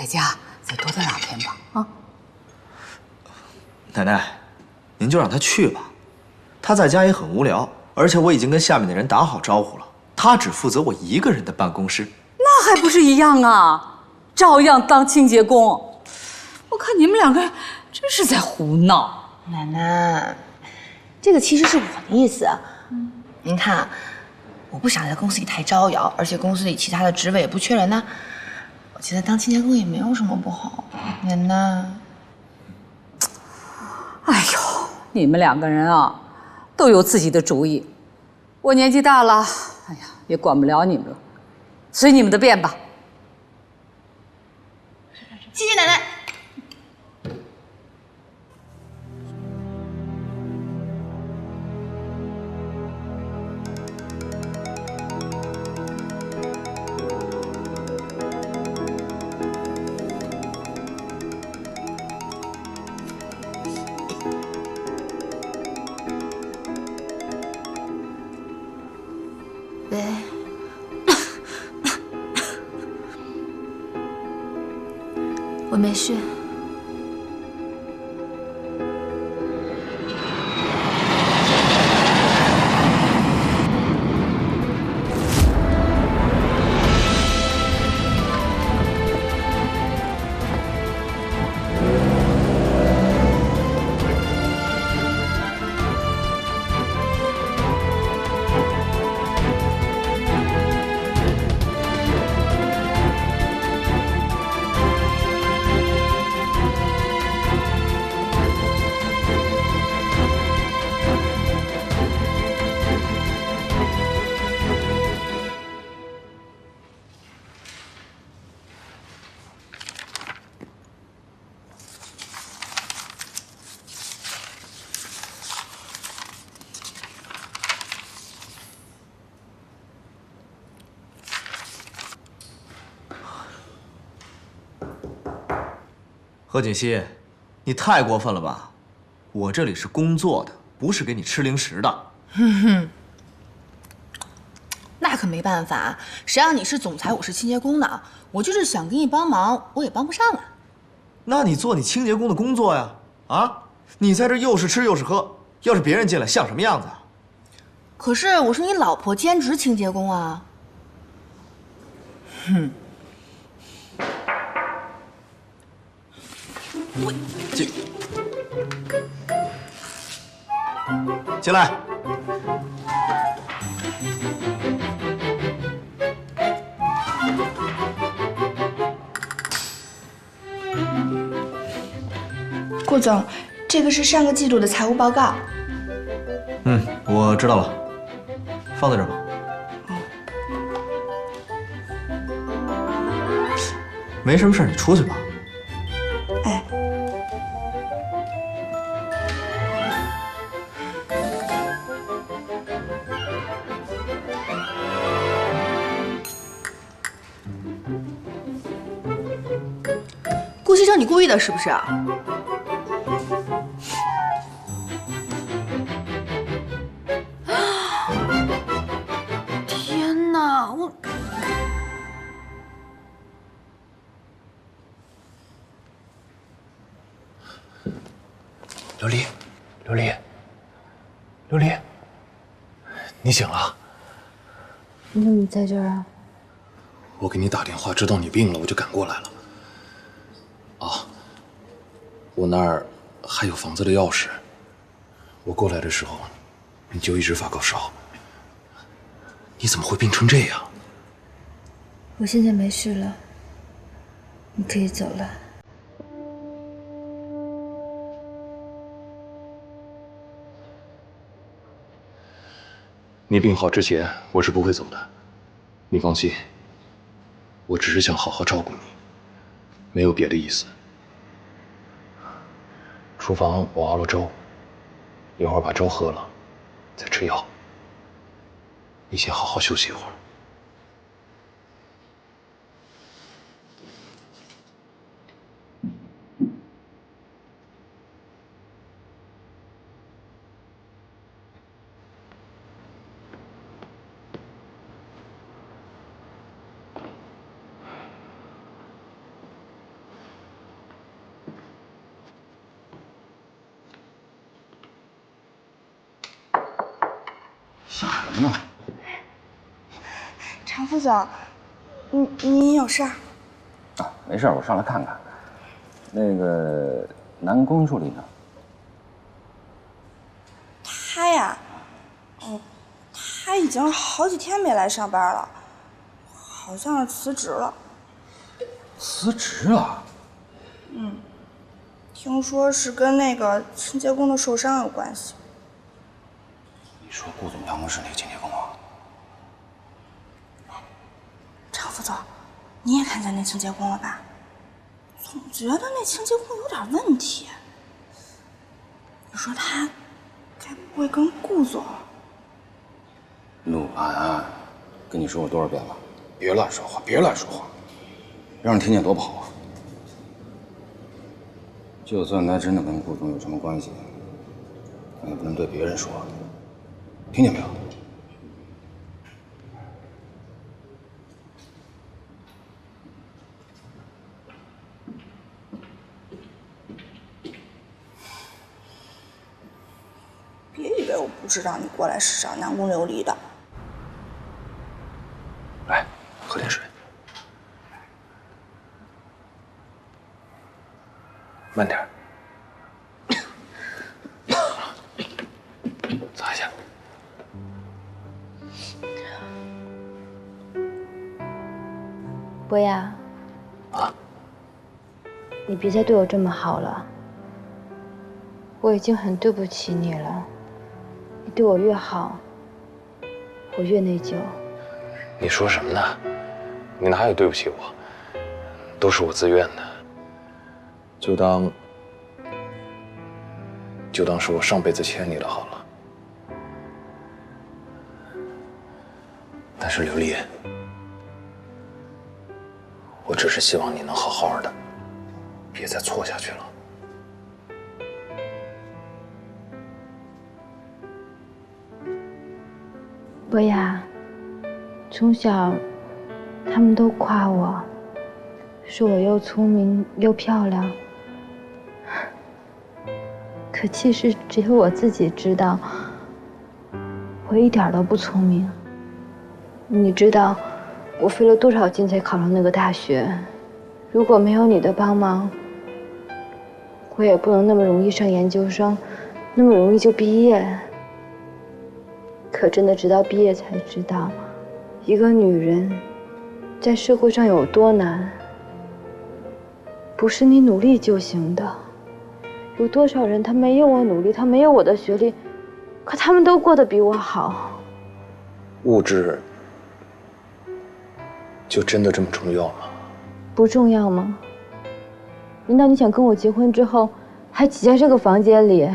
在家再多待2天吧。啊，奶奶，您就让他去吧，他在家也很无聊，而且我已经跟下面的人打好招呼了，他只负责我一个人的办公室。那还不是一样啊，照样当清洁工。我看你们2个人真是在胡闹。奶奶，这个其实是我的意思。您看，我不想在公司里太招摇，而且公司里其他的职位也不缺人呢。我觉得当清洁工也没有什么不好。奶奶，哎呦，你们2个人啊，都有自己的主意。我年纪大了，哎呀，也管不了你们了，随你们的便吧。谢谢奶奶。喂，我没事。何锦溪，你太过分了吧！我这里是工作的，不是给你吃零食的。那可没办法，谁让你是总裁，我是清洁工呢？我就是想给你帮忙，我也帮不上啊。那你做你清洁工的工作呀！啊，你在这又是吃又是喝，要是别人进来像什么样子啊？可是我是你老婆兼职清洁工啊。进来。顾总，这个是上个季度的财务报告。我知道了，放在这儿吧。没什么事，你出去吧。哎，顾先生，你故意的是不是？天哪，我。琉璃，琉璃，琉璃，你醒了？你怎么在这儿啊？我给你打电话，知道你病了，我就赶过来了。啊，我那儿还有房子的钥匙。我过来的时候，你就一直发高烧。你怎么会病成这样？我现在没事了，你可以走了。你病好之前，我是不会走的。你放心，我只是想好好照顾你，没有别的意思。厨房我熬了粥，一会儿把粥喝了，再吃药。你先好好休息一会儿。什么呢？常副总，你有事儿？啊，没事，我上来看看。那个男工助理呢？他呀，他已经好几天没来上班了，好像是辞职了。辞职了？听说是跟那个清洁工的受伤有关系。你说顾总办公室那个清洁工啊？常副总，你也看见那清洁工了吧？总觉得那清洁工有点问题。你说他该不会跟顾总？陆安，跟你说过多少遍了，别乱说话，别乱说话，让人听见多不好啊！就算他真的跟顾总有什么关系，咱也不能对别人说，听见没有？别以为我不知道你过来是找南宫琉璃的。来，喝点水。慢点儿，擦一下。博雅，啊？你别再对我这么好了，我已经很对不起你了。你对我越好，我越内疚。你说什么呢？你哪有对不起我？都是我自愿的。就当是我上辈子欠你的好了。但是琉璃，我只是希望你能好好的，别再错下去了。博雅，从小他们都夸我，说我又聪明又漂亮。可其实只有我自己知道，我一点都不聪明。你知道我费了多少劲才考上那个大学，如果没有你的帮忙，我也不能那么容易上研究生，那么容易就毕业。可真的直到毕业才知道，一个女人在社会上有多难，不是你努力就行的。有多少人他没有我努力，他没有我的学历，可他们都过得比我好。物质就真的这么重要吗？不重要吗？难道你想跟我结婚之后，还挤在这个房间里，